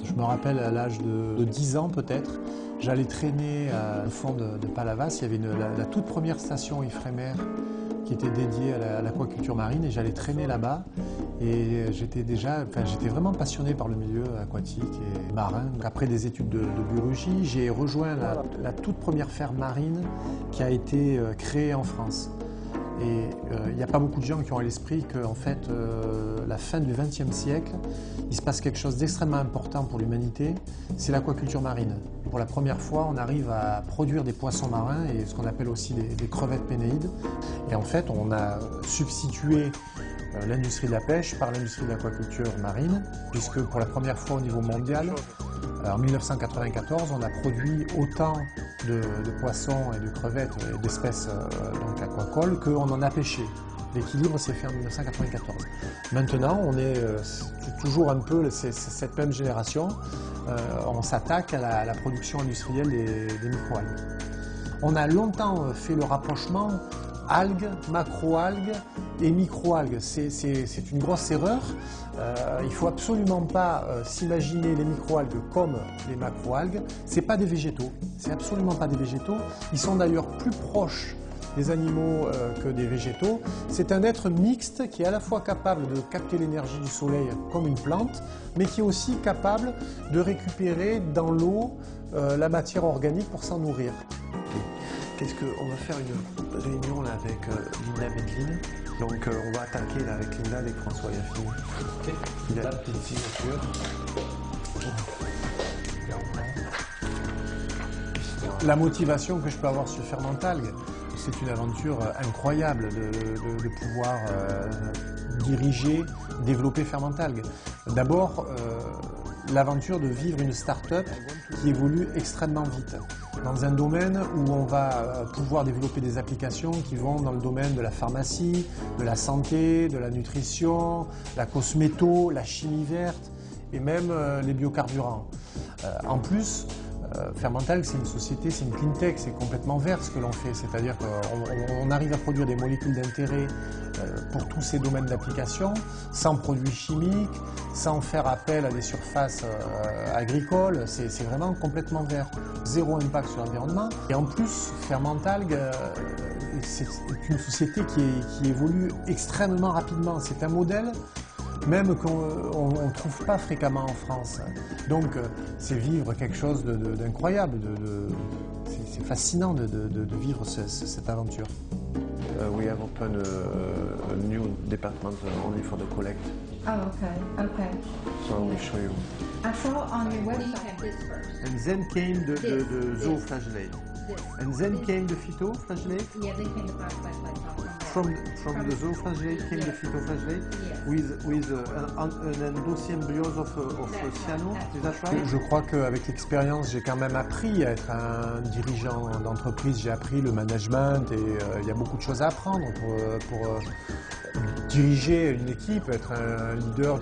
Je me rappelle à l'âge de 10 ans peut-être, j'allais traîner au fond de Palavas. Il y avait la toute première station éphémère qui était dédiée à l'aquaculture marine et j'allais traîner là-bas. Et j'étais vraiment passionné par le milieu aquatique et marin. Après des études de biologie, j'ai rejoint la toute première ferme marine qui a été créée en France. Et il n'y a pas beaucoup de gens qui ont à l'esprit qu'en fait, la fin du XXe siècle, il se passe quelque chose d'extrêmement important pour l'humanité, c'est l'aquaculture marine. Pour la première fois, on arrive à produire des poissons marins et ce qu'on appelle aussi des crevettes pénéides. Et en fait, on a substitué l'industrie de la pêche par l'industrie de l'aquaculture marine, puisque pour la première fois au niveau mondial, en 1994, on a produit autant de poissons et de crevettes et d'espèces aquacoles qu'on en a pêché. L'équilibre s'est fait en 1994. Maintenant, on est toujours un peu cette même génération. On s'attaque à la production industrielle des microalgues. On a longtemps fait le rapprochement algues, macroalgues et microalgues. C'est une grosse erreur. Il ne faut absolument pas s'imaginer les microalgues comme les macroalgues. Ce n'est pas des végétaux. C'est absolument pas des végétaux. Ils sont d'ailleurs plus proches des animaux que des végétaux. C'est un être mixte qui est à la fois capable de capter l'énergie du soleil comme une plante, mais qui est aussi capable de récupérer dans l'eau la matière organique pour s'en nourrir. Qu'est-ce qu'on va faire une réunion là avec Linda Medline. Donc on va attaquer là avec Linda, avec François Yaffine. Ok. Il a la petite signature. La motivation que je peux avoir sur Fermentalgue, c'est une aventure incroyable de pouvoir diriger, développer Fermentalgue. D'abord, l'aventure de vivre une start-up qui évolue extrêmement vite, dans un domaine où on va pouvoir développer des applications qui vont dans le domaine de la pharmacie, de la santé, de la nutrition, la cosméto, la chimie verte et même les biocarburants. En plus, Fermentalgue, c'est une société, c'est une clean tech, c'est complètement vert ce que l'on fait, c'est-à-dire qu'on arrive à produire des molécules d'intérêt pour tous ces domaines d'application, sans produits chimiques, sans faire appel à des surfaces agricoles, c'est vraiment complètement vert. Zéro impact sur l'environnement. Et en plus, Fermentalgue, c'est une société qui évolue extrêmement rapidement. C'est un modèle même qu'on ne trouve pas fréquemment en France. Donc c'est vivre quelque chose d'incroyable, c'est fascinant de vivre cette aventure. We have opened a new department only for the collect. Oh, okay. So I will show you. I saw on your website. And then came the zooflagellate. And then came the phytoflagellate. Yeah, they came to flashlight. From the zooflagellate came the phytoflagellate with an endosymbiose of cyano. Is that right? Je crois qu'avec l'expérience, j'ai quand même appris à être un dirigeant d'entreprise. J'ai appris le management et il y a beaucoup de choses à apprendre pour diriger une équipe, être un leader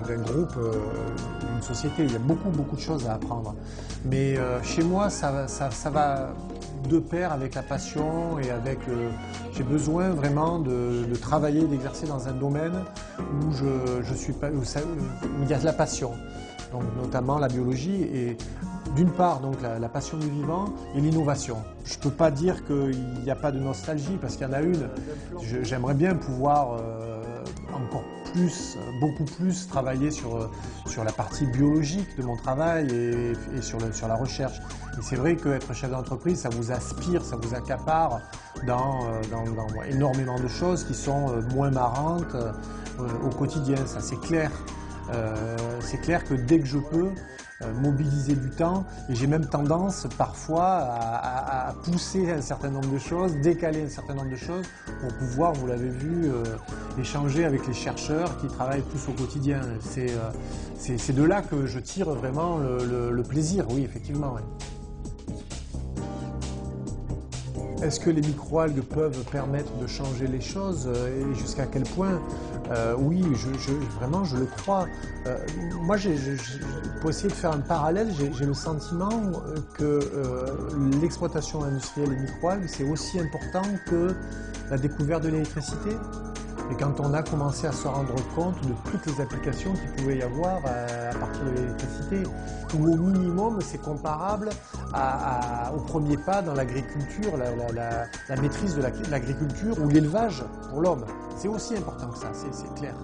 d'un groupe, d'une société. Il y a beaucoup de choses à apprendre. Mais chez moi, ça va de pair avec la passion et avec j'ai besoin vraiment de travailler, d'exercer dans un domaine où où il y a de la passion, donc notamment la biologie et d'une part donc la passion du vivant et l'innovation. Je ne peux pas dire qu'il n'y a pas de nostalgie parce qu'il y en a une. J'aimerais bien pouvoir encore plus, beaucoup plus travailler sur la partie biologique de mon travail et sur la recherche. Et c'est vrai qu'être chef d'entreprise, ça vous aspire, ça vous accapare dans énormément de choses qui sont moins marrantes au quotidien, ça c'est clair. C'est clair que dès que je peux mobiliser du temps, et j'ai même tendance parfois à pousser un certain nombre de choses, décaler un certain nombre de choses pour pouvoir, vous l'avez vu, échanger avec les chercheurs qui travaillent plus au quotidien. C'est de là que je tire vraiment le plaisir, oui, effectivement. Ouais. Est-ce que les microalgues peuvent permettre de changer les choses et jusqu'à quel point? Oui, vraiment, je le crois. Moi, pour essayer de faire un parallèle, j'ai le sentiment que l'exploitation industrielle des microalgues, c'est aussi important que la découverte de l'électricité. Et quand on a commencé à se rendre compte de toutes les applications qu'il pouvait y avoir à partir de l'électricité, ou au minimum c'est comparable au premier pas dans l'agriculture, la maîtrise de l'agriculture ou l'élevage pour l'homme. C'est aussi important que ça, c'est clair.